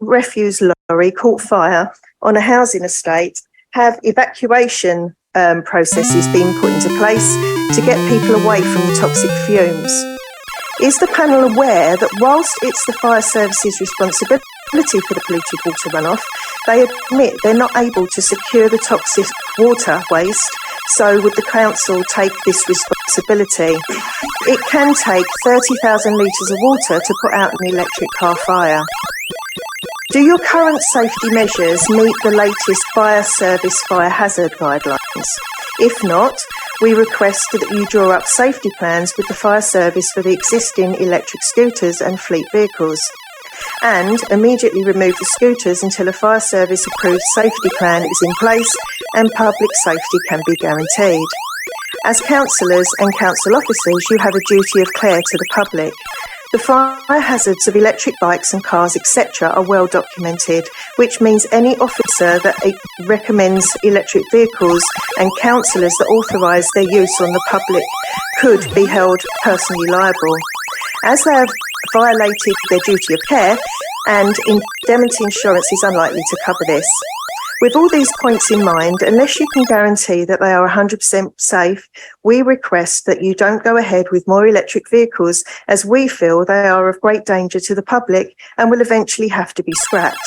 refuse lorry caught fire on a housing estate, have evacuation processes being put into place to get people away from the toxic fumes? Is the panel aware that whilst it's the fire service's responsibility for the polluted water runoff, they admit they're not able to secure the toxic water waste, so would the council take this responsibility? It can take 30,000 litres of water to put out an electric car fire. Do your current safety measures meet the latest fire service fire hazard guidelines? If not, we request that you draw up safety plans with the fire service for the existing electric scooters and fleet vehicles, and immediately remove the scooters until a fire service approved safety plan is in place and public safety can be guaranteed. As councillors and council officers, you have a duty of care to the public. The fire hazards of electric bikes and cars, etc. are well documented, which means any officer that recommends electric vehicles and councillors that authorise their use on the public could be held personally liable. As they have violated their duty of care, and indemnity insurance is unlikely to cover this. With all these points in mind, unless you can guarantee that they are 100% safe, we request that you don't go ahead with more electric vehicles, as we feel they are of great danger to the public and will eventually have to be scrapped,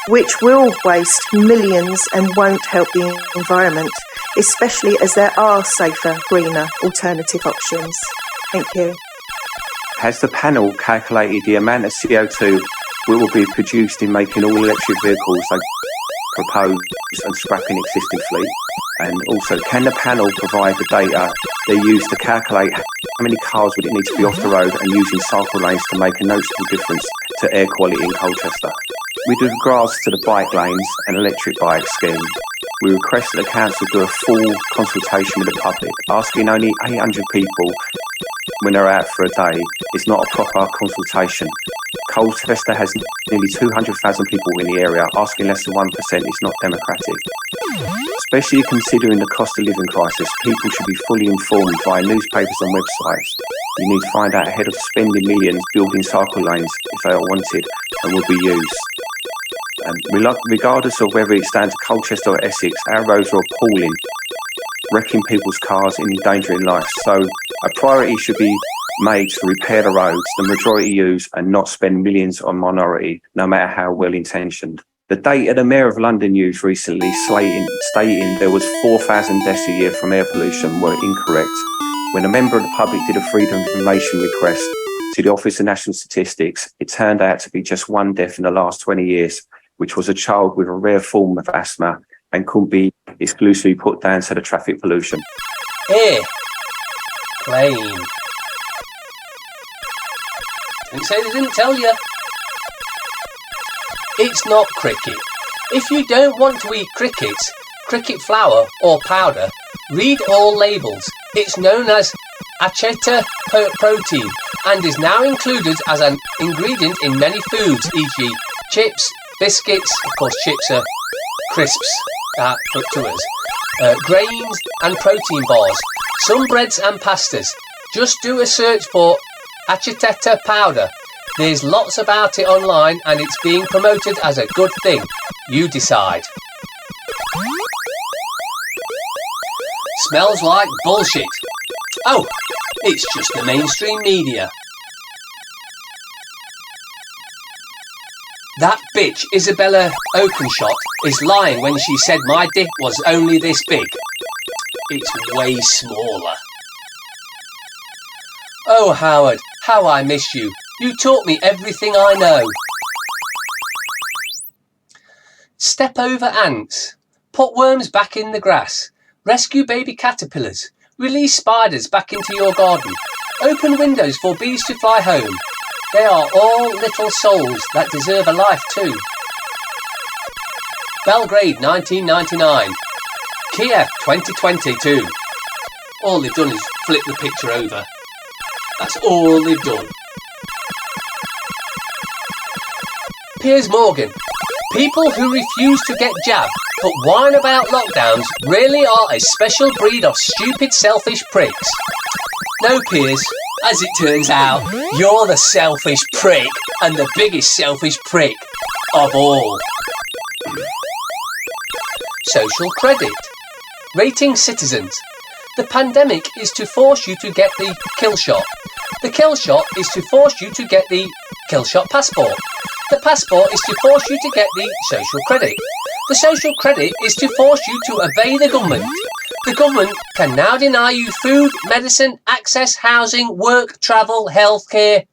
which will waste millions and won't help the environment, especially as there are safer, greener alternative options. Thank you. Has the panel calculated the amount of CO2 will be produced in making all electric vehicles they propose and scrapping existing fleet? And also, can the panel provide the data they use to calculate how many cars would it need to be off the road and using cycle lanes to make a noticeable difference to air quality in Colchester? With regards to the bike lanes and electric bike scheme, we request that the council do a full consultation with the public. Asking only 800 people when they're out for a day is not a proper consultation. Colchester has nearly 200,000 people in the area. Asking less than 1% is not democratic. Especially considering the cost of living crisis, people should be fully informed via newspapers and websites. You need to find out ahead of spending millions building cycle lanes if they are wanted and will be used. Regardless of whether it's down to Colchester or Essex, our roads are appalling, wrecking people's cars and endangering life. So a priority should be made to repair the roads the majority use and not spend millions on minority, no matter how well intentioned. The data the Mayor of London used recently stating there was 4,000 deaths a year from air pollution were incorrect. When a member of the public did a freedom of information request to the Office of National Statistics, it turned out to be just one death in the last 20 years, which was a child with a rare form of asthma and couldn't be exclusively put down to the traffic pollution. Air. Plane. Don't say they didn't tell you. It's not cricket. If you don't want to eat cricket flour or powder, read all labels. It's known as acheta protein and is now included as an ingredient in many foods, e.g. chips, biscuits, of course chips are crisps to us, grains and protein bars, some breads and pastas. Just do a search for acheta powder. There's lots about it online and it's being promoted as a good thing. You decide. Smells like bullshit. Oh, it's just the mainstream media. That bitch Isabella Oakeshott is lying when she said my dick was only this big. It's way smaller. Oh, Howard, how I miss you. You taught me everything I know. Step over ants. Put worms back in the grass. Rescue baby caterpillars. Release spiders back into your garden. Open windows for bees to fly home. They are all little souls that deserve a life too. Belgrade 1999. Kiev 2022. All they've done is flip the picture over. That's all they've done. Piers Morgan. People who refuse to get jabbed but whine about lockdowns really are a special breed of stupid, selfish pricks. No, Piers. As it turns out, you're the selfish prick and the biggest selfish prick. of all. Social credit. Rating citizens. The pandemic is to force you to get the kill shot. The kill shot is to force you to get the kill shot passport. The passport is to force you to get the social credit. The social credit is to force you to obey the government. The government can now deny you food, medicine, access, housing, work, travel, healthcare.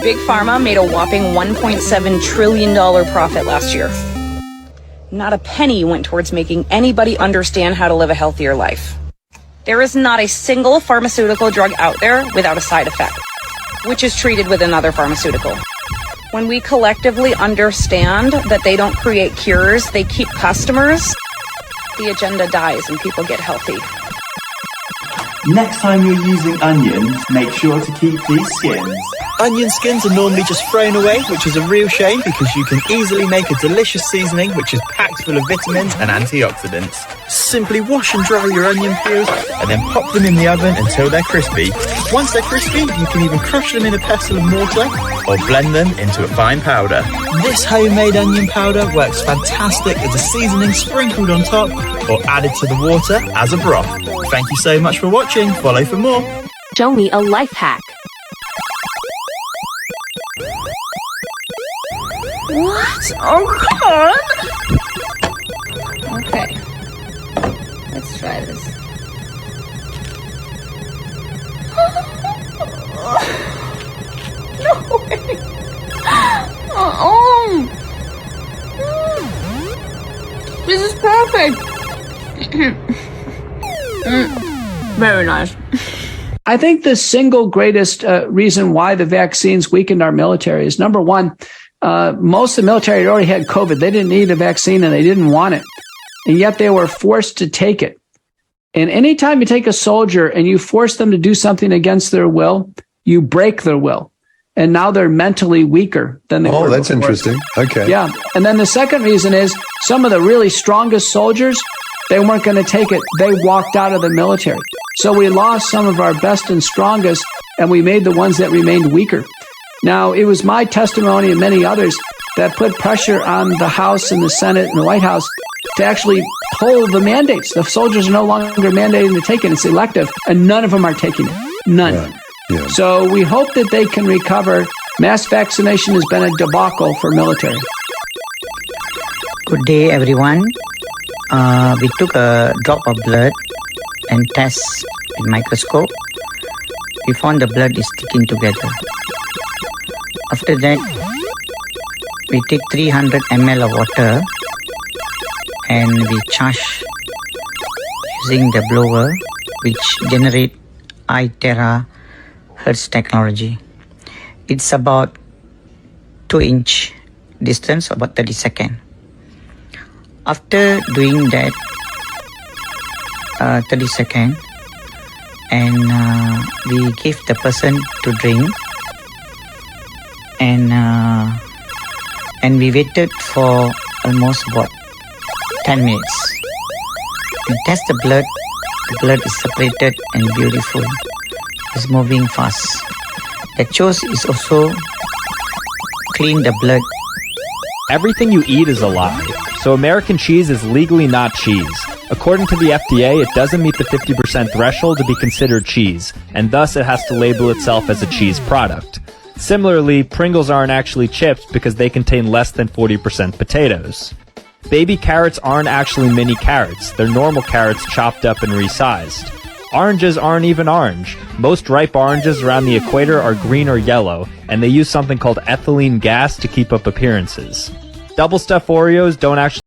Big Pharma made a whopping $1.7 trillion profit last year. Not a penny went towards making anybody understand how to live a healthier life. There is not a single pharmaceutical drug out there without a side effect, which is treated with another pharmaceutical. When we collectively understand that they don't create cures, they keep customers, the agenda dies and people get healthy. Next time you're using onions, make sure to keep these skins. Onion skins are normally just thrown away, which is a real shame because you can easily make a delicious seasoning which is packed full of vitamins and antioxidants. Simply wash and dry your onion peels and then pop them in the oven until they're crispy. Once they're crispy, you can even crush them in a pestle of mortar or blend them into a fine powder. This homemade onion powder works fantastic as a seasoning sprinkled on top or added to the water as a broth. Thank you so much for watching. Follow for more. Show me a life hack. What? Oh, come on! Okay. Let's try this. No way! This is perfect! Very nice. I think the single greatest reason why the vaccines weakened our military is, number one, most of the military already had COVID. They didn't need a vaccine and they didn't want it. And yet they were forced to take it. And anytime you take a soldier and you force them to do something against their will, you break their will. And now they're mentally weaker than they were. Oh, that's before. interesting. Okay. Yeah. And then the second reason is some of the really strongest soldiers, they weren't going to take it. They walked out of the military. So we lost some of our best and strongest, and we made the ones that remained weaker. Now, it was my testimony and many others that put pressure on the House and the Senate and the White House to actually pull the mandates. The soldiers are no longer mandated to take it. It's elective, and none of them are taking it. None. Right. Yeah. So we hope that they can recover. Mass vaccination has been a debacle for military. Good day, everyone. We took a drop of blood and test with microscope. We found the blood is sticking together. After that, we take 300 ml of water and we charge using the blower, which generate high terahertz technology. It's about 2-inch distance, about 30 seconds. After doing that 30 seconds, and we give the person to drink, and we waited for almost about 10 minutes. We test the blood is separated and beautiful. It's moving fast. The chose is also clean the blood. Everything you eat is a lie. So American cheese is legally not cheese. According to the FDA, it doesn't meet the 50% threshold to be considered cheese, and thus it has to label itself as a cheese product. Similarly, Pringles aren't actually chips because they contain less than 40% potatoes. Baby carrots aren't actually mini carrots. They're normal carrots chopped up and resized. Oranges aren't even orange. Most ripe oranges around the equator are green or yellow, and they use something called ethylene gas to keep up appearances. Double stuffed Oreos don't actually